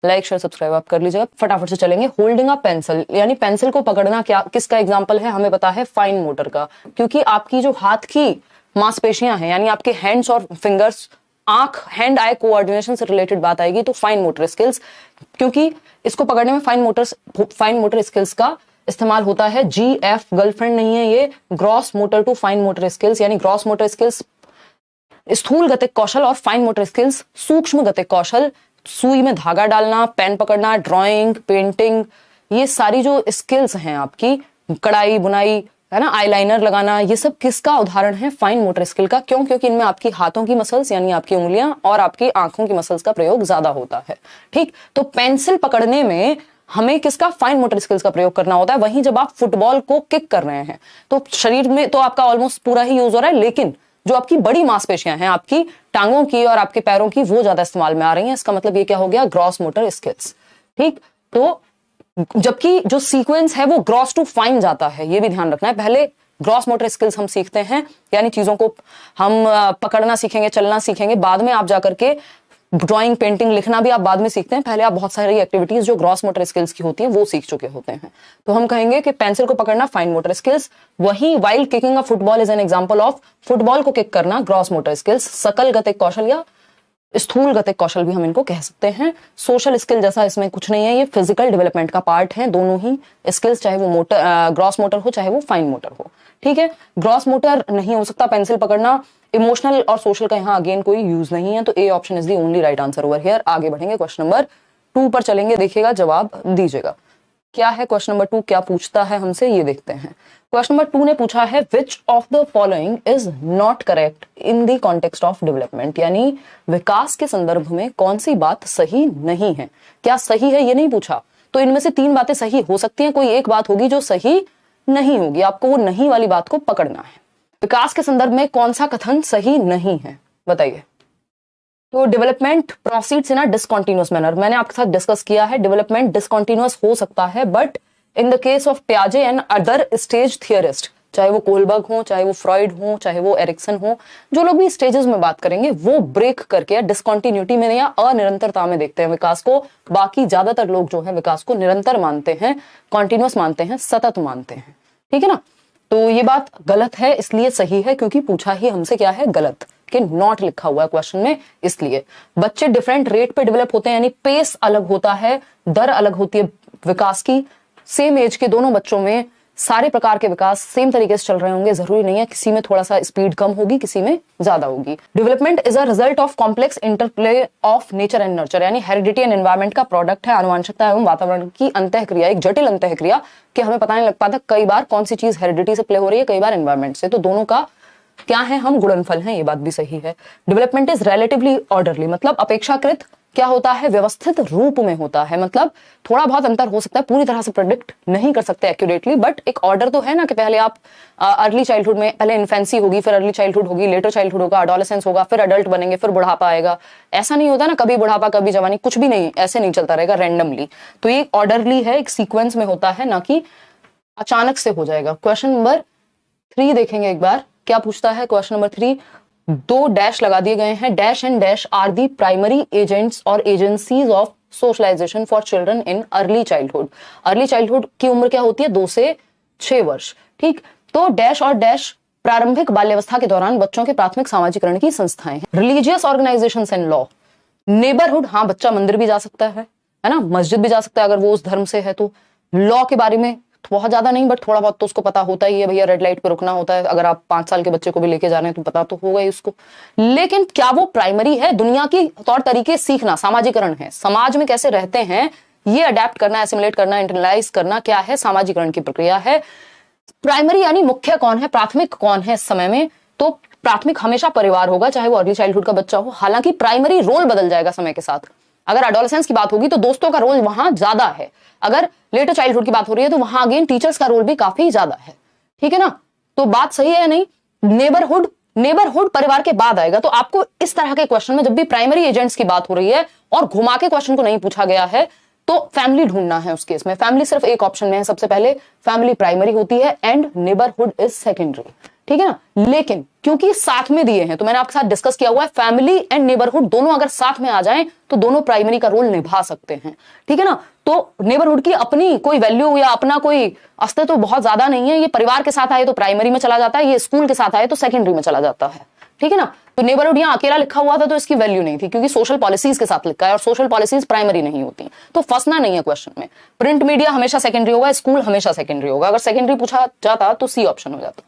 Like share subscribe आप कर लीजिएगा। फटाफट से चलेंगे। होल्डिंग अ पेंसिल, यानी पेंसिल को पकड़ना, क्या किसका एग्जाम्पल है? हमें पता है फाइन मोटर का, क्योंकि आपकी जो हाथ की मांसपेशियां हैं, यानी आपके हैंड्स और फिंगर्स, आंख हैंड आई कोऑर्डिनेशन से रिलेटेड बात आएगी तो फाइन मोटर स्किल्स, क्योंकि इसको पकड़ने में फाइन मोटर स्किल्स का इस्तेमाल होता है। GF गर्लफ्रेंड नहीं है ये, gross motor to fine motor skills, यानी ग्रॉस मोटर स्किल्स स्थूल गतिक कौशल और फाइन मोटर स्किल्स सूक्ष्म गतिक कौशल, सुई में धागा डालना, पेन पकड़ना, ड्राइंग, पेंटिंग, ये सारी जो स्किल्स हैं आपकी, कढ़ाई बुनाई, है ना, आईलाइनर लगाना, ये सब किसका उदाहरण है? फाइन मोटर स्किल का। क्यों? क्योंकि इनमें आपकी हाथों की मसल्स यानी आपकी उंगलियां और आपकी आंखों की मसल्स का प्रयोग ज्यादा होता है। ठीक, तो पेंसिल पकड़ने में हमें किसका? फाइन मोटर स्किल्स का प्रयोग करना होता है। वहीं जब आप फुटबॉल को किक कर रहे हैं तो शरीर में तो आपका ऑलमोस्ट पूरा ही यूज हो रहा है, लेकिन जो आपकी बड़ी मांसपेशियां हैं, आपकी टांगों की और आपके पैरों की, वो ज्यादा इस्तेमाल में आ रही हैं। इसका मतलब ये क्या हो गया? Gross motor skills. ठीक, तो जबकि जो सीक्वेंस है वो ग्रॉस टू फाइन जाता है, ये भी ध्यान रखना है। पहले ग्रॉस मोटर स्किल्स हम सीखते हैं, यानी चीजों को हम पकड़ना सीखेंगे, चलना सीखेंगे, बाद में आप जाकर के ड्राइंग, पेंटिंग, लिखना भी आप बाद में सीखते हैं। पहले आप बहुत सारी एक्टिविटीज जो ग्रॉस मोटर स्किल्स की होती हैं वो सीख चुके होते हैं। तो हम कहेंगे कि पेंसिल को पकड़ना फाइन मोटर स्किल्स, वहीं wild kicking a football is an example of, football को किक करना ग्रॉस मोटर स्किल्स, सकल गतिक कौशल या स्थूल गतिक कौशल भी हम इनको कह सकते हैं। सोशल स्किल जैसा इसमें कुछ नहीं है, ये फिजिकल डेवलपमेंट का पार्ट है दोनों ही स्किल्स, चाहे वो ग्रॉस मोटर हो चाहे वो फाइन मोटर हो। ठीक है, ग्रॉस मोटर नहीं हो सकता पेंसिल पकड़ना। इमोशनल और सोशल का यहाँ अगेन कोई यूज नहीं है, तो A option is the only right answer over here. आगे बढ़ेंगे, क्वेश्चन नंबर 2 पर चलेंगे, देखिएगा, जवाब दीजिएगा। क्या है क्वेश्चन नंबर 2, क्या पूछता है हमसे, ये देखते हैं। क्वेश्चन नंबर 2 ने पूछा है which of the following is not correct in the context of development, यानी विकास के संदर्भ में कौन सी बात सही नहीं है। क्या सही है ये नहीं पूछा, तो इनमें से 3 बातें सही हो सकती हैं, कोई एक बात होगी जो सही नहीं होगी, आपको वो नहीं वाली बात को पकड़ना है। विकास के संदर्भ में कौन सा कथन सही नहीं है, बताइए। तो डेवलपमेंट प्रोसीड्स इन अ डिसकंटीन्यूअस मैनर, मैंने आपके साथ डिस्कस किया है, डेवलपमेंट डिसकंटीन्यूअस हो सकता है, but in the case of पियाजे एंड अदर स्टेज थियरिस्ट, चाहे वो कोलबर्ग हो, चाहे वो फ्रॉइड हो, चाहे वो एरिक्सन हो, जो लोग भी स्टेजेस में बात करेंगे वो ब्रेक करके डिसकंटिन्यूटी में या अनिरंतरता में देखते हैं विकास को। बाकी ज्यादातर लोग जो है विकास को निरंतर मानते हैं, कॉन्टिन्यूअस मानते हैं, सतत मानते हैं। ठीक है ना, तो ये बात गलत है, इसलिए सही है क्योंकि पूछा ही हमसे क्या है, गलत, कि नॉट लिखा हुआ है क्वेश्चन में, इसलिए। बच्चे डिफरेंट रेट पे डेवलप होते हैं, यानी पेस अलग होता है, दर अलग होती है विकास की। सेम एज के दोनों बच्चों में सारे प्रकार के विकास सेम तरीके से चल रहे होंगे, जरूरी नहीं है, किसी में थोड़ा सा स्पीड कम होगी, किसी में ज्यादा होगी। Development is a result of complex interplay of nature and nurture, यानी हेरिडिटी एंड एनवायरमेंट का प्रोडक्ट है। आनुवंशिकता एवं वातावरण की अंतःक्रिया, एक जटिल अंतःक्रिया कि हमें पता नहीं लग पाता कई बार कौन सी चीज हेरिडिटी से प्ले हो रही है, कई बार एनवायरमेंट से, तो दोनों का क्या है, हम गुणनफल हैं, ये बात भी सही है। डेवलपमेंट इज रिलेटिवली ऑर्डरली, मतलब अपेक्षाकृत क्या होता है, व्यवस्थित रूप में होता है, मतलब थोड़ा बहुत अंतर हो सकता है, पूरी तरह से प्रेडिक्ट नहीं कर सकते एक्यूरेटली, बट एक ऑर्डर तो है ना, कि पहले आप अर्ली चाइल्डहुड में, पहले इन्फेंसी होगी, फिर अर्ली चाइल्डहुड होगी, लेटर चाइल्डहुड होगा, एडोलेसेंस होगा, फिर अडल्ट बनेंगे, फिर बुढ़ापा आएगा। ऐसा नहीं होता ना, कभी बुढ़ापा कभी जवानी, कुछ भी नहीं, ऐसे नहीं चलता रहेगा रैंडमली। तो ये ऑर्डरली है, एक सीक्वेंस में होता है, ना कि अचानक से हो जाएगा। क्वेश्चन नंबर 3 देखेंगे एक बार, क्या पूछता है क्वेश्चन नंबर 3। 2 डैश लगा दिए गए हैं, dash and dash are the primary agents और agencies of socialisation for children in early childhood. Early childhood की उम्र क्या होती है, 2 से 6 वर्ष। ठीक, तो डैश और डैश प्रारंभिक बाल्यावस्था के दौरान बच्चों के प्राथमिक सामाजिकरण की संस्थाएं हैं। Religious organisations and law, neighbourhood, हाँ बच्चा मंदिर भी जा सकता है ना, मस्जिद भी जा सकता है अगर वो उस धर्म से है तो। लॉ के बारे में बहुत ज्यादा नहीं, बट थोड़ा बहुत तो उसको पता होता ही है, भैया रेड लाइट पे रुकना होता है, अगर आप 5 साल के बच्चे को भी लेके जा रहे हैं तो पता तो होगा ही उसको। लेकिन क्या वो प्राइमरी है? दुनिया की तौर तरीके सीखना सामाजिकरण है, समाज में कैसे रहते हैं ये अडेप्ट करना, एसिमुलेट करना, इंटरनलाइज करना, क्या है, सामाजिकरण की प्रक्रिया है। प्राइमरी यानी मुख्य कौन है, प्राथमिक कौन है इस समय में, तो प्राथमिक हमेशा परिवार होगा, चाहे वो अर्ली चाइल्डहुड का बच्चा हो। हालांकि प्राइमरी रोल बदल जाएगा समय के साथ, अगर एडोलेसेंस की बात होगी तो दोस्तों का रोल वहां ज्यादा है, अगर लेटर चाइल्डहुड की बात हो रही है तो वहां अगेन टीचर्स का रोल भी काफी ज्यादा है। ठीक है ना, तो बात सही है या नहीं। नेबरहुड परिवार के बाद आएगा, तो आपको इस तरह के क्वेश्चन में जब भी प्राइमरी एजेंट्स की बात हो रही है और घुमा के क्वेश्चन को नहीं पूछा गया है तो फैमिली ढूंढना है। उस केस में फैमिली सिर्फ एक ऑप्शन में है, सबसे पहले फैमिली प्राइमरी होती है एंड नेबरहुड इज सेकेंडरी। ठीक है ना। लेकिन क्योंकि साथ में दिए हैं, तो मैंने आपके साथ डिस्कस किया हुआ है, फैमिली एंड नेबरहुड दोनों अगर साथ में आ जाएं तो दोनों प्राइमरी का रोल निभा सकते हैं, ठीक है ना। तो नेबरहुड की अपनी कोई वैल्यू या अपना कोई अस्तित्व तो बहुत ज्यादा नहीं है। ये परिवार के साथ आए तो प्राइमरी में चला जाता है, ये स्कूल के साथ आए तो सेकेंडरी में चला जाता है, ठीक है ना। तो नेबरहुड यहाँ अकेला लिखा हुआ था तो इसकी वैल्यू नहीं थी, क्योंकि सोशल पॉलिसीज के साथ लिखा है और सोशल पॉलिसीज प्राइमरी नहीं होती, तो फंसना नहीं है क्वेश्चन में। प्रिंट मीडिया हमेशा सेकेंडरी होगा, स्कूल हमेशा सेकेंडरी होगा। अगर सेकेंडरी पूछा जाता तो सी ऑप्शन हो जाता।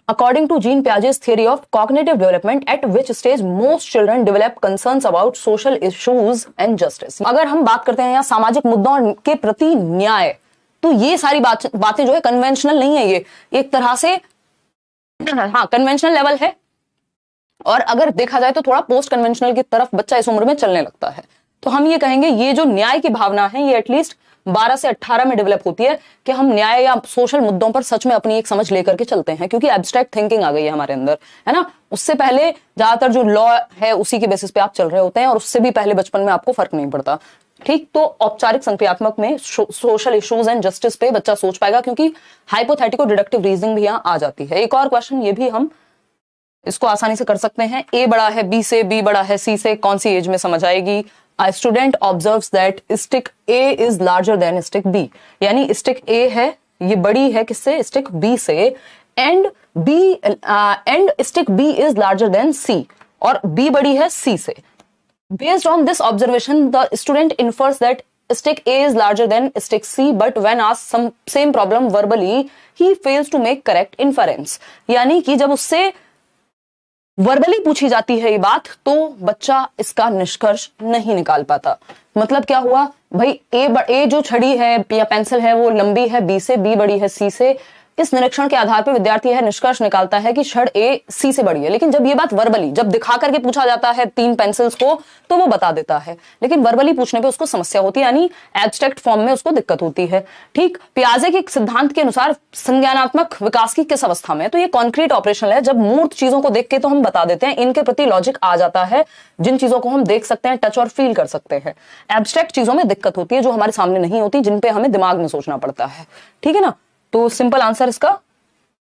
According to Jean Piaget's theory of cognitive development, at which stage most children develop concerns about social issues and justice? अगर हम बात करते हैं यहाँ सामाजिक मुद्दों के प्रति न्याय, तो ये सारी बातें जो है कन्वेंशनल नहीं है, ये एक तरह से हाँ कन्वेंशनल लेवल है, और अगर देखा जाए तो थोड़ा पोस्ट कन्वेंशनल की तरफ बच्चा इस उम्र में चलने लगता है। तो हम ये कहेंगे ये जो न्याय की भावना है ये एटलीस्ट 12 से 18 में डेवलप होती है, कि हम न्याय या सोशल मुद्दों पर सच में अपनी एक समझ लेकर के चलते हैं, क्योंकि एब्स्ट्रैक्ट थिंकिंग आ गई है हमारे अंदर, है ना। उससे पहले ज्यादातर जो लॉ है उसी के बेसिस पे आप चल रहे होते हैं, और उससे भी पहले बचपन में आपको फर्क नहीं पड़ता, ठीक। तो औपचारिक संक्रियात्मक में सोशल इश्यूज एंड जस्टिस पे बच्चा सोच पाएगा, क्योंकि हाइपोथेटिको डिडक्टिव रीजनिंग भी यहाँ आ जाती है। एक और क्वेश्चन, ये भी हम इसको आसानी से कर सकते हैं। ए बड़ा है बी से, बी बड़ा है सी से, कौन सी एज में समझ आएगी? A student observes that stick A is larger than stick B, यानी stick A है ये बड़ी है किससे? stick B से, and stick B is larger than C, और B बड़ी है C से। Based on this observation, the student infers that stick A is larger than stick C, but when asked some same problem verbally, he fails to make correct inference, यानी कि जब उससे verbally पूछी जाती है ये बात तो बच्चा इसका निष्कर्ष नहीं निकाल पाता। मतलब क्या हुआ भाई, ए जो छड़ी है या पेंसिल है वो लंबी है बी से, बी बड़ी है सी से। इस निरीक्षण के आधार पर विद्यार्थी यह निष्कर्ष निकालता है कि छड़ ए सी से बड़ी है। लेकिन जब ये बात वर्बली, जब दिखा करके पूछा जाता है 3 पेंसिल्स को, तो वो बता देता है, लेकिन वर्बली पूछने पे उसको समस्या होती है, यानी एब्स्ट्रैक्ट फॉर्म में उसको दिक्कत होती है, ठीक। पियाजे के सिद्धांत के अनुसार संज्ञानात्मक विकास की किस अवस्था में है? तो ये कॉन्क्रीट ऑपरेशनल है। जब मूर्त चीजों को देख के तो हम बता देते हैं, इनके प्रति लॉजिक आ जाता है, जिन चीजों को हम देख सकते हैं, टच और फील कर सकते हैं। एब्स्ट्रैक्ट चीजों में दिक्कत होती है जो हमारे सामने नहीं होती, जिन पे हमें दिमाग में सोचना पड़ता है, ठीक है ना। तो सिंपल आंसर इसका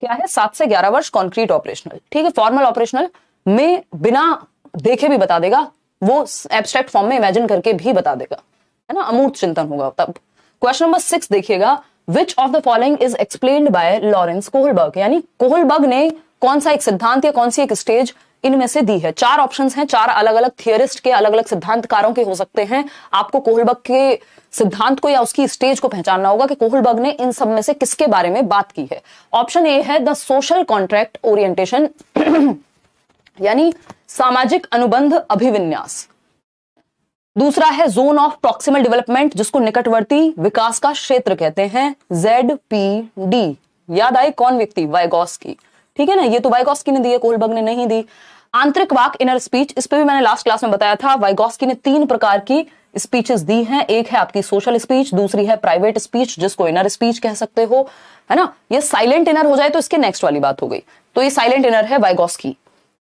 क्या है? 7 से 11 वर्ष कॉन्क्रीट ऑपरेशनल, ठीक है। फॉर्मल ऑपरेशनल में बिना देखे भी बता देगा, वो एब्स्ट्रैक्ट फॉर्म में इमेजिन करके भी बता देगा, है ना, अमूर्त चिंतन होगा तब। क्वेश्चन नंबर 6 देखिएगा, which of the following is explained bye Lawrence Kohlberg, यानी कोहलबर्ग ने कौन सा एक सिद्धांत या कौन सी एक स्टेज इनमें से दी है। 4 ऑप्शंस हैं, 4 अलग अलग थियरिस्ट के, अलग अलग सिद्धांतकारों के हो सकते हैं। आपको कोहलबर्ग के सिद्धांत को या उसकी स्टेज को पहचानना होगा कि कोहलबर्ग ने इन सब में से किसके बारे में बात की है। ऑप्शन ए है द सोशल कॉन्ट्रैक्ट ओरिएंटेशन, यानी सामाजिक अनुबंध अभिविन्यास। दूसरा है जोन ऑफ प्रॉक्सिमल डेवलपमेंट, जिसको निकटवर्ती विकास का क्षेत्र कहते हैं, ZPD। याद आई कौन व्यक्ति? वाइगॉस्की, ठीक है ना। ये तो वाइगॉस्की ने दी है, कोहलबर्ग ने नहीं दी। आंतरिक वाक इनर स्पीच, इस पे भी मैंने लास्ट क्लास में बताया था, वाइगॉस्की ने 3 प्रकार की स्पीचेस दी हैं। एक है आपकी सोशल स्पीच, दूसरी है प्राइवेट स्पीच, जिसको इनर स्पीच कह सकते हो, है ना। ये साइलेंट इनर हो जाए तो इसके नेक्स्ट वाली बात हो गई, तो ये साइलेंट इनर है वाइगॉस्की,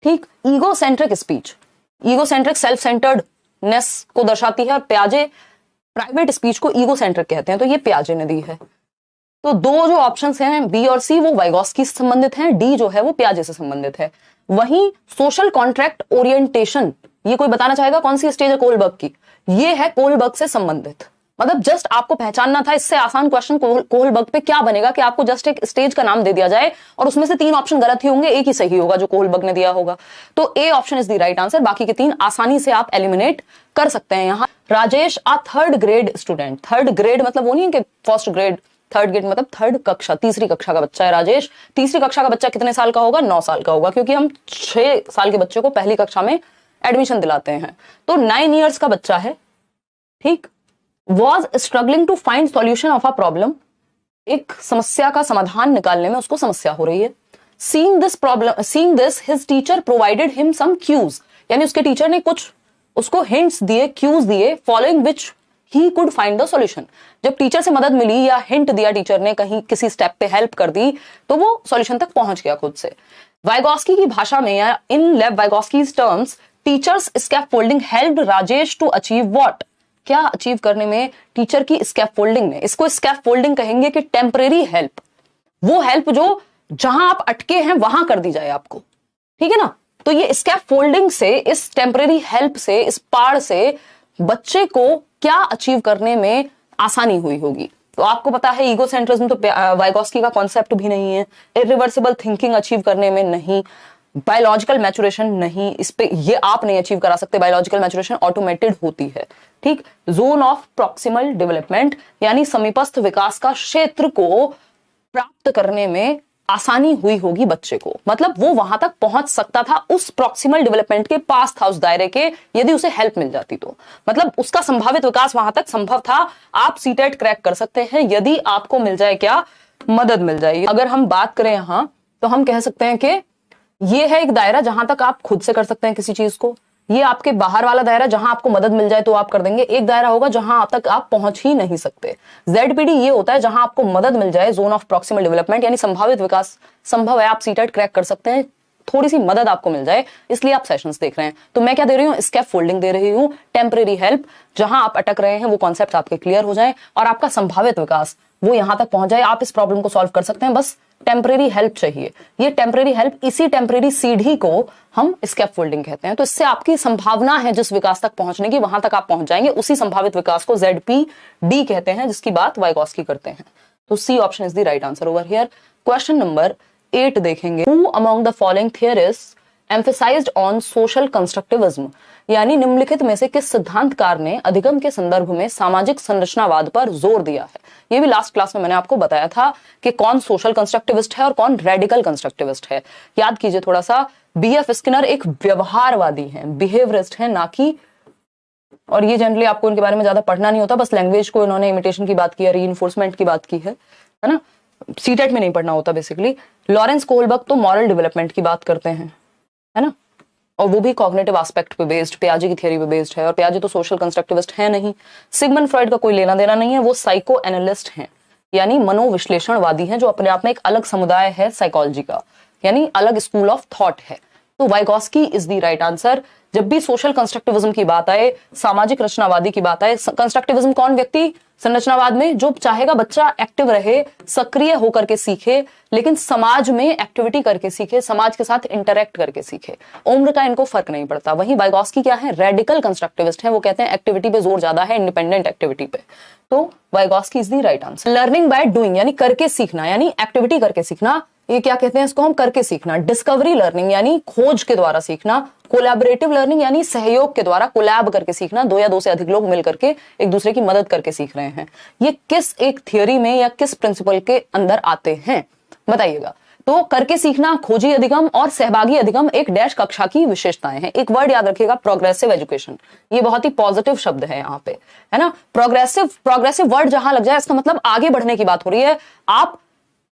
ठीक। Ego centric speech, ego centric self centredness को दर्शाती है, और प्याजे प्राइवेट स्पीच को ईगो सेंट्रिक कहते हैं, तो ये प्याजे ने दी है। तो 2 जो ऑप्शंस हैं बी और सी वो वाइगॉस्की से संबंधित हैं, डी जो है वो प्याजे से संबंधित है। वहीं सोशल कॉन्ट्रैक्ट ओरिएंटेशन, ये कोई बताना चाहेगा कौन सी स्टेज है कोहलबर्ग की? ये है कोहलबर्ग से संबंधित। मतलब जस्ट आपको पहचानना था, इससे आसान क्वेश्चन कोहलबर्ग पे क्या बनेगा कि आपको जस्ट एक स्टेज का नाम दे दिया जाए और उसमें से 3 ऑप्शन गलत ही होंगे, एक ही सही होगा जो कोहलबर्ग ने दिया होगा। तो A option is the right answer. बाकी के 3 आसानी से आप एलिमिनेट कर सकते हैं। यहाँ राजेश आ 3rd grade student, 3rd grade मतलब वो नहीं है कि 1st ग्रेड, 3rd ग्रेड मतलब 3rd कक्षा, तीसरी कक्षा का बच्चा है राजेश। तीसरी कक्षा का बच्चा कितने साल का होगा? 9 साल का होगा, क्योंकि हम 6 साल के बच्चे को पहली कक्षा में एडमिशन दिलाते हैं। तो 9 इयर्स का बच्चा है, ठीक। Was struggling to find solution of a problem, एक समस्या का समाधान निकालने में उसको समस्या हो रही है। Seeing this his teacher provided him some cues, यानी उसके टीचर ने कुछ उसको हिंट्स दिए, क्यूज दिए, following which he could find the solution. जब टीचर से मदद मिली या हिंट दिया टीचर ने, कहीं किसी स्टेप पे हेल्प कर दी, तो वो सॉल्यूशन तक पहुंच गया खुद से। वाइगॉस्की की भाषा में या in Lev Vygotsky's terms, teachers scaffolding helped Rajesh to achieve what, क्या अचीव करने में टीचर की स्कैफोल्डिंग ने, इसको स्कैफोल्डिंग कहेंगे कि टेम्परेरी हेल्प, वो हेल्प जो जहां आप अटके हैं वहां कर दी जाए आपको, ठीक है ना। तो ये स्कैफ फोल्डिंग से, इस टेम्परेरी हेल्प से, इस पाड़ से बच्चे को क्या अचीव करने में आसानी हुई होगी। तो आपको पता है ईगो सेंट्रिज्म तो वाइगोस्की का कॉन्सेप्ट भी नहीं है, इरिवर्सिबल थिंकिंग अचीव करने में नहीं, बायोलॉजिकल मैचुरेशन नहीं, इस पे ये आप नहीं अचीव करा सकते, बायोलॉजिकल मैचुरेशन ऑटोमेटेड होती है, ठीक। जोन ऑफ प्रॉक्सिमल डेवलपमेंट यानी समीपस्थ विकास का क्षेत्र को प्राप्त करने में आसानी हुई होगी बच्चे को, मतलब वो वहां तक पहुंच सकता था, उस प्रॉक्सिमल डेवलपमेंट के पास था, उस दायरे के, यदि उसे हेल्प मिल जाती तो, मतलब उसका संभावित विकास वहां तक संभव था। आप सीटेट क्रैक कर सकते हैं यदि आपको मिल जाए क्या, मदद मिल जाए। अगर हम बात करें यहां तो हम कह सकते हैं कि ये है एक दायरा जहां तक आप खुद से कर सकते हैं किसी चीज को, ये आपके बाहर वाला दायरा जहां आपको मदद मिल जाए तो आप कर देंगे। एक दायरा होगा जहां तक आप पहुंच ही नहीं सकते। जेडपीडी ये होता है जहां आपको मदद मिल जाए, जोन ऑफ प्रॉक्सिमल डेवलपमेंट यानी संभावित विकास संभव है, आप सीटेट क्रैक कर सकते हैं, थोड़ी सी मदद आपको मिल जाए, इसलिए आप सेशंस देख रहे हैं। तो मैं क्या दे रही हूँ, स्कैफ फोल्डिंग दे रही हूँ, टेम्परेरी हेल्प, जहां आप अटक रहे हैं वो कॉन्सेप्ट आपके क्लियर हो जाए और आपका संभावित विकास वो यहां तक पहुंच जाए, आप इस प्रॉब्लम को सॉल्व कर सकते हैं, बस टेम्परेरी हेल्प चाहिए। ये टेम्परेरी हेल्प, इसी टेम्परेरी सीढ़ी को हम स्कैफ फोल्डिंग कहते हैं। तो इससे आपकी संभावना है जिस विकास तक पहुंचने की, वहां तक आप पहुंच जाएंगे, उसी संभावित विकास को ZPD कहते हैं, जिसकी बात वाइगोस्की करते हैं। तो C option is the right answer over here. Question number 8 देखेंगे। Who among the following theorist emphasized on social constructivism, यानी निम्नलिखित में से किस सिद्धांतकार ने अधिगम के संदर्भ में सामाजिक संरचनावाद पर जोर दिया है। ये भी लास्ट क्लास में मैंने आपको बताया था कि कौन सोशल कंस्ट्रक्टिविस्ट है और कौन रेडिकल कंस्ट्रक्टिविस्ट है। याद कीजिए थोड़ा सा, BF स्किनर एक व्यवहारवादी हैं, बिहेवियरिस्ट हैं, ना कि, और ये जनरली आपको इनके बारे में ज्यादा पढ़ना नहीं होता, बस लैंग्वेज को इन्होंने इमिटेशन की बात की है, रीइंफोर्समेंट की बात की है ना, सीटेट में नहीं पढ़ना होता बेसिकली। लॉरेंस कोहलबर्ग तो मॉरल डेवलपमेंट की बात करते हैं, है ना, और वो भी कॉग्निटिव एस्पेक्ट पे बेस्ड, पियाजे की थ्योरी पे बेस्ड है, और पियाजे तो सोशल कंस्ट्रक्टिविस्ट है नहीं। सिगमंड फ्रॉइड का कोई लेना देना नहीं है, वो साइको एनालिस्ट हैं, यानी मनोविश्लेषणवादी हैं, जो अपने आप में एक अलग समुदाय है साइकोलॉजी का, यानी अलग स्कूल ऑफ थॉट है। तो Vygotsky is the right answer. जब भी सोशल कंस्ट्रक्टिविज्म की बात आए, सामाजिक रचनावादी की बात आए, कंस्ट्रक्टिविज्म कौन व्यक्ति, संरचनावाद में जो चाहेगा बच्चा एक्टिव रहे, सक्रिय होकर के सीखे, लेकिन समाज में एक्टिविटी करके सीखे, समाज के साथ इंटरेक्ट करके सीखे, उम्र का इनको फर्क नहीं पड़ता। वहीं वाइगोस्की क्या है, रेडिकल कंस्ट्रक्टिविस्ट है, वो कहते हैं एक्टिविटी पे जोर ज्यादा है, इंडिपेंडेंट एक्टिविटी पे। तो Vygotsky is the right answer. Learning by doing यानी करके सीखना, यानी एक्टिविटी करके सीखना, ये क्या कहते हैं इसको हम, करके सीखना। डिस्कवरी लर्निंग यानी खोज के द्वारा सीखना। कोलैबोरेटिव लर्निंग यानी सहयोग के द्वारा, कोलैब करके सीखना, दो या दो से अधिक लोग मिल करके एक दूसरे की मदद करके सीख रहे हैं। ये किस एक थियोरी में या किस प्रिंसिपल के अंदर आते हैं बताइएगा। तो करके सीखना, खोजी अधिगम और सहभागी अधिगम एक डैश कक्षा की विशेषताएं हैं। एक वर्ड याद रखिएगा, प्रोग्रेसिव एजुकेशन, ये बहुत ही पॉजिटिव शब्द है यहाँ पे, है ना। प्रोग्रेसिव वर्ड जहां लग जाए इसका मतलब आगे बढ़ने की बात हो रही है, आप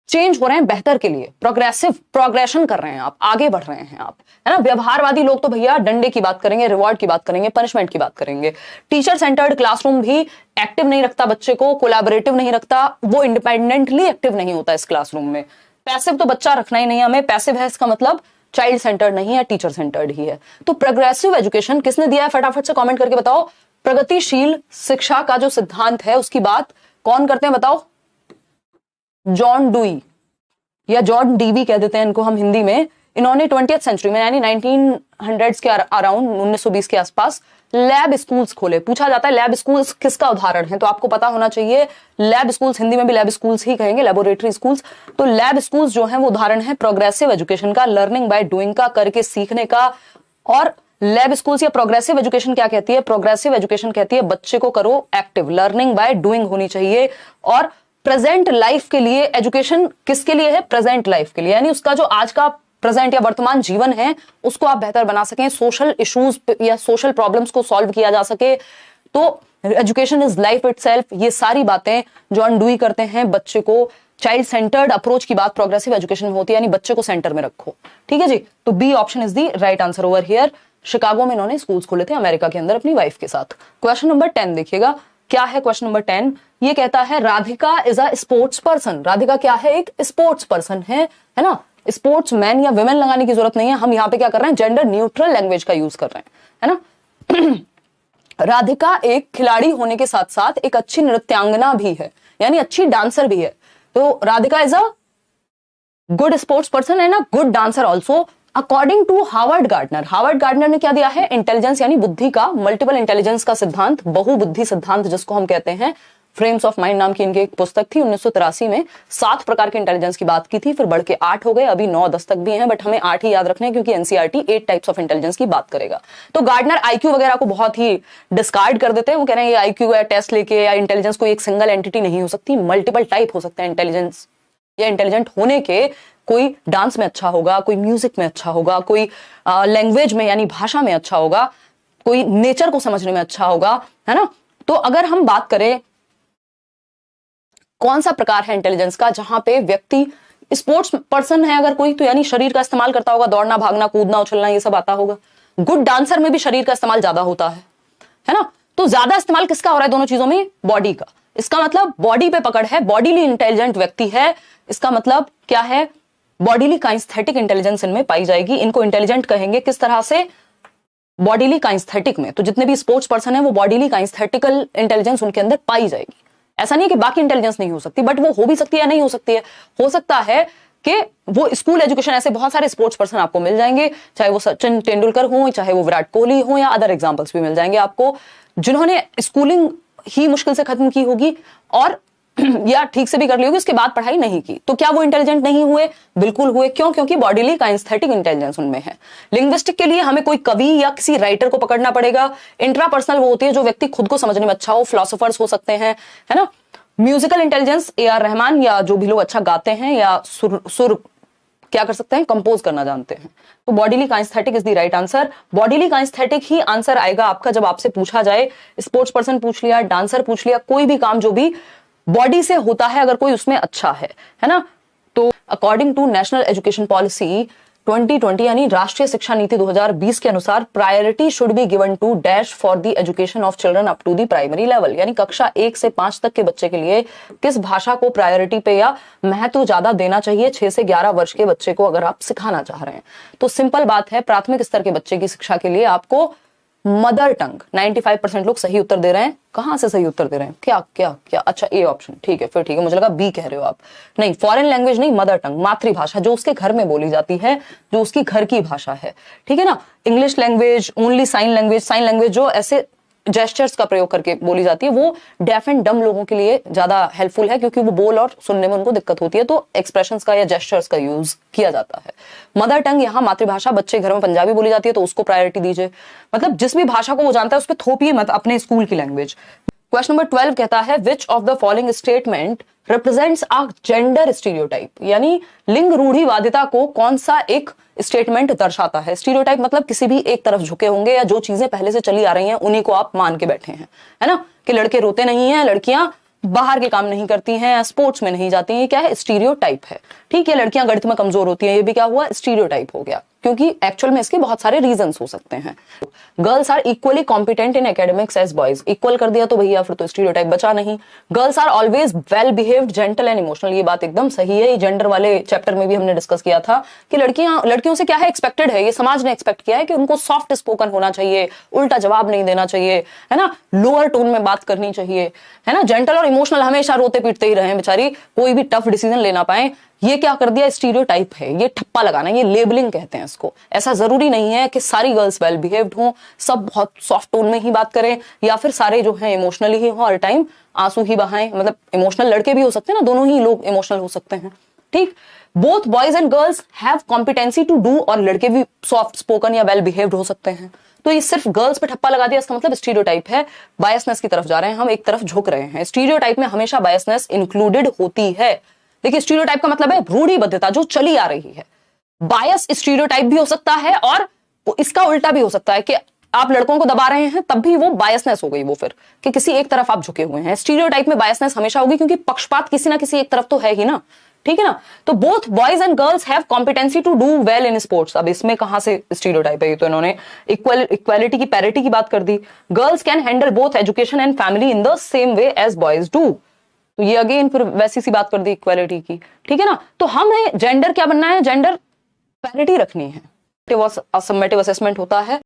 चेंज हो रहे हैं बेहतर के लिए, प्रोग्रेशन कर रहे हैं आप, आगे बढ़ रहे हैं आप, है ना। व्यवहारवादी लोग तो भैया डंडे की बात करेंगे, रिवॉर्ड की बात करेंगे, पनिशमेंट की बात करेंगे। टीचर सेंटर्ड क्लासरूम भी एक्टिव नहीं रखता बच्चे को, कोलैबोरेटिव नहीं रखता, वो इंडिपेंडेंटली एक्टिव नहीं होता इस क्लासरूम में। पैसिव तो बच्चा रखना ही नहीं हमें, पैसिव है इसका मतलब चाइल्ड सेंटर्ड नहीं है, टीचर सेंटर्ड ही है। तो प्रोग्रेसिव एजुकेशन किसने दिया है, फटाफट से कमेंट करके बताओ। प्रगतिशील शिक्षा का जो सिद्धांत है उसकी बात कौन करते हैं बताओ, जॉन डुई या जॉन डीवी कह देते हैं इनको हम हिंदी में। इन्होंने 20th सेंचुरी में यानी 1900s के अराउंड 1920 के आसपास लैब स्कूल्स खोले। पूछा जाता है लैब स्कूल्स किसका उदाहरण है, तो आपको पता होना चाहिए लैब स्कूल्स, हिंदी में भी लैब स्कूल्स ही कहेंगे, लेबोरेटरी स्कूल्स। तो लैब स्कूल्स जो है वो उदाहरण है प्रोग्रेसिव एजुकेशन का, लर्निंग बाय डूइंग का, करके सीखने का। और लैब स्कूल्स या प्रोग्रेसिव एजुकेशन क्या कहती है, प्रोग्रेसिव एजुकेशन कहती है बच्चे को करो एक्टिव, लर्निंग बाय डूइंग होनी चाहिए। और प्रेजेंट लाइफ के लिए एजुकेशन किसके लिए है, प्रेजेंट लाइफ के लिए, यानी उसका जो आज का प्रेजेंट या वर्तमान जीवन है उसको आप बेहतर बना सकें, सोशल इश्यूज या सोशल प्रॉब्लम्स को सॉल्व किया जा सके। तो एजुकेशन इज लाइफ इटसेल्फ, ये सारी बातें जॉन डुई करते हैं। बच्चे को चाइल्ड सेंटर्ड अप्रोच की बात प्रोग्रेसिव एजुकेशन में होती है, यानी बच्चे को सेंटर में रखो, ठीक है जी। तो B option is the right answer over here. Chicago में इन्होंने स्कूल्स खोले थे अमेरिका के अंदर अपनी वाइफ के साथ। क्वेश्चन नंबर 10 देखिएगा, क्या है क्वेश्चन नंबर 10, ये कहता है Radhika is a sports person. Radhika क्या है, एक स्पोर्ट्स पर्सन है ना। स्पोर्ट्स मैन या विमेन लगाने की जरूरत नहीं है, हम यहाँ पे क्या कर रहे हैं, जेंडर न्यूट्रल लैंग्वेज का यूज कर रहे हैं, है ना। राधिका एक खिलाड़ी होने के साथ साथ एक अच्छी नृत्यांगना भी है, यानी अच्छी डांसर भी है। तो Radhika is a good sports person and a good dancer also, according to Howard Gardner. Howard Gardner ने क्या दिया है? इंटेलिजेंस यानी बुद्धि का, मल्टीपल इंटेलिजेंस का सिद्धांत, बहुबुद्धि सिद्धांत जिसको हम कहते हैं। फ्रेम्स ऑफ माइंड नाम की इनकी एक पुस्तक थी 1983 में। 7 प्रकार के इंटेलिजेंस की बात की थी, फिर बढ़ के 8 हो गए, अभी 9-10 तक भी हैं, बट हमें 8 ही याद रखने हैं क्योंकि एनसीईआरटी 8 टाइप्स ऑफ इंटेलिजेंस की बात करेगा। तो गार्डनर आईक्यू वगैरह को बहुत ही डिस्कार्ड कर देते हैं। वो कह रहे हैं ये आईक्यू या टेस्ट लेके या इंटेलिजेंस कोई एक सिंगल एंटिटी नहीं हो सकती, मल्टीपल टाइप हो सकते हैं इंटेलिजेंस या इंटेलिजेंट होने के। कोई डांस में अच्छा होगा, कोई म्यूजिक में अच्छा होगा, कोई लैंग्वेज में यानी भाषा में अच्छा होगा, कोई नेचर को समझने में अच्छा होगा, है ना। तो अगर हम बात करें कौन सा प्रकार है इंटेलिजेंस का, जहां पे व्यक्ति स्पोर्ट्स पर्सन है अगर कोई, तो यानी शरीर का इस्तेमाल करता होगा, दौड़ना, भागना, कूदना, उछलना ये सब आता होगा। गुड डांसर में भी शरीर का इस्तेमाल ज्यादा होता है ना। तो ज्यादा इस्तेमाल किसका हो रहा है दोनों चीजों में? बॉडी का। इसका मतलब बॉडी पे पकड़ है, बॉडीली इंटेलिजेंट व्यक्ति है। इसका मतलब क्या है? बॉडीली काइंस्थेटिक इंटेलिजेंस इनमें पाई जाएगी। इनको इंटेलिजेंट कहेंगे किस तरह से? बॉडीली काइंस्थेटिक में। तो जितने भी स्पोर्ट्स पर्सन है वो बॉडीली काइंस्थेटिकल इंटेलिजेंस उनके अंदर पाई जाएगी। ऐसा नहीं है कि बाकी इंटेलिजेंस नहीं हो सकती, बट वो हो भी सकती है या नहीं हो सकती है। हो सकता है कि वो स्कूल एजुकेशन, ऐसे बहुत सारे स्पोर्ट्स पर्सन आपको मिल जाएंगे, चाहे वो सचिन तेंदुलकर हो, चाहे वो विराट कोहली हो, या अदर एग्जांपल्स भी मिल जाएंगे आपको, जिन्होंने स्कूलिंग ही मुश्किल से खत्म की होगी और या ठीक से भी कर ली होगी, उसके बाद पढ़ाई नहीं की। तो क्या वो इंटेलिजेंट नहीं हुए? बिल्कुल हुए। क्यों? क्योंकि बॉडीली काइंस्थेटिक इंटेलिजेंस उनमें है। लिंग्विस्टिक के लिए हमें कोई कवि या किसी राइटर को पकड़ना पड़ेगा। इंट्रापर्सनल वो होती है जो व्यक्ति खुद को समझने में अच्छा हो, फिलोसोफर्स हो सकते हैं, है ना। म्यूजिकल इंटेलिजेंस AR रहमान या जो भी लोग अच्छा गाते हैं या सुर क्या कर सकते हैं? कंपोज करना जानते हैं। तो bodily kinaesthetic is the right answer. Bodily kinaesthetic he answer आएगा आपका जब आपसे पूछा जाए, स्पोर्ट्स पर्सन पूछ लिया, डांसर पूछ लिया, कोई भी काम जो भी बॉडी से होता है अगर कोई उसमें अच्छा है ना। तो according to National Education Policy 2020 यानी राष्ट्रीय शिक्षा नीति 2020 के अनुसार priority should be given to dash for the education of children up to the primary level, यानी कक्षा 1 से 5 तक के बच्चे के लिए किस भाषा को प्रायोरिटी पे या महत्व ज्यादा देना चाहिए 6 से 11 वर्ष के बच्चे को अगर आप सिखाना चाह रहे हैं। तो सिंपल बात है, प्राथमिक स्तर के बच्चे की शिक्षा के लिए आपको मदर टंग, 95% लोग सही उत्तर दे रहे हैं। कहां से सही उत्तर दे रहे हैं? क्या क्या क्या? अच्छा ए ऑप्शन, ठीक है, फिर ठीक है, मुझे लगा बी कह रहे हो आप। नहीं, फॉरेन लैंग्वेज नहीं, मदर टंग, मातृभाषा, जो उसके घर में बोली जाती है, जो उसकी घर की भाषा है, ठीक है ना। English language, only sign language, sign language जो ऐसे जेस्चर्स का प्रयोग करके बोली जाती है, वो डेफ एंड डम लोगों के लिए ज्यादा हेल्पफुल है क्योंकि वो बोल और सुनने में उनको दिक्कत होती है, तो एक्सप्रेशंस का या जेस्चर्स का यूज किया जाता है। मदर टंग यहाँ मातृभाषा, बच्चे घर में पंजाबी बोली जाती है तो उसको प्रायोरिटी दीजिए। मतलब जिस भी भाषा को वो जानता है उस पर थोपिए मत अपने स्कूल की लैंग्वेज। क्वेश्चन नंबर 12 कहता है which of the following statement represents a gender stereotype, यानी लिंग रूढ़िवादिता को कौन सा एक स्टेटमेंट दर्शाता है। स्टीरियोटाइप मतलब किसी भी एक तरफ झुके होंगे या जो चीजें पहले से चली आ रही हैं उन्हीं को आप मान के बैठे हैं, है ना। कि लड़के रोते नहीं हैं, लड़कियां बाहर के काम नहीं करती हैं, स्पोर्ट्स में नहीं जाती हैं, ये क्या है? स्टीरियोटाइप है। ठीक है, लड़कियां गणित में कमजोर होती हैं, ये भी क्या हुआ? स्टीरियोटाइप हो गया, क्योंकि एक्चुअल में इसके बहुत सारे रीजंस हो सकते हैं। Girls are equally competent in academics as boys, equal कर दिया तो भैया फिर तो स्टीरियोटाइप बचा नहीं। Girls are always well behaved, gentle and emotional, ये बात एकदम सही है। ये जेंडर वाले चैप्टर में भी हमने डिस्कस किया था कि लड़कियों से क्या है एक्सपेक्टेड है, ये समाज ने एक्सपेक्ट किया है कि उनको सॉफ्ट स्पोकन होना चाहिए, उल्टा जवाब नहीं देना चाहिए, है ना, लोअर टोन में बात करनी चाहिए, है ना। जेंटल और इमोशनल हमेशा रोते पीटते ही रहे बेचारी, कोई भी टफ डिसीजन लेना पाए, ये क्या कर दिया? स्टीरियोटाइप है, ये ठप्पा लगाना, ये लेबलिंग कहते हैं इसको। ऐसा जरूरी नहीं है कि सारी गर्ल्स वेल बिहेव्ड हों, सब बहुत सॉफ्ट टोन में ही बात करें, या फिर सारे जो हैं इमोशनली ही हो, हर टाइम आंसू ही बहाएं। मतलब इमोशनल लड़के भी हो सकते हैं ना, दोनों ही लोग इमोशनल हो सकते हैं। ठीक, both boys and girls have competency to do, और लड़के भी सॉफ्ट स्पोकन या वेल बिहेव्ड हो सकते हैं। तो ये सिर्फ गर्ल्स पे ठप्पा लगा दिया, इसका मतलब स्टीरियोटाइप है, बायसनेस की तरफ जा रहे हैं हम, एक तरफ झुक रहे हैं। स्टीरियोटाइप में हमेशा बायसनेस इंक्लूडेड होती है। देखिए, स्टीरियोटाइप का मतलब है रूढ़िबद्धता जो चली आ रही है। बायस स्टीरियोटाइप भी हो सकता है और इसका उल्टा भी हो सकता है कि आप लड़कों को दबा रहे हैं, तब भी वो बायसनेस हो गई, वो फिर कि किसी एक तरफ आप झुके हुए हैं। स्टीरियोटाइप में बायसनेस हमेशा होगी क्योंकि पक्षपात किसी ना किसी एक तरफ तो है ही ना, ठीक है ना। तो both boys and girls have competency to do well in sports. अब इसमें कहां से स्टीरियोटाइप है? ये तो इन्होंने इक्वालिटी की, पैरिटी की बात कर दी। Girls can handle both education and family in the same way as boys do, तो ये अगेन फिर वैसी सी बात कर दी इक्वालिटी की, ठीक है ना। तो हमें जेंडर क्या बनना है? जेंडर पैरिटी रखनी है। समेटिव असेसमेंट होता है।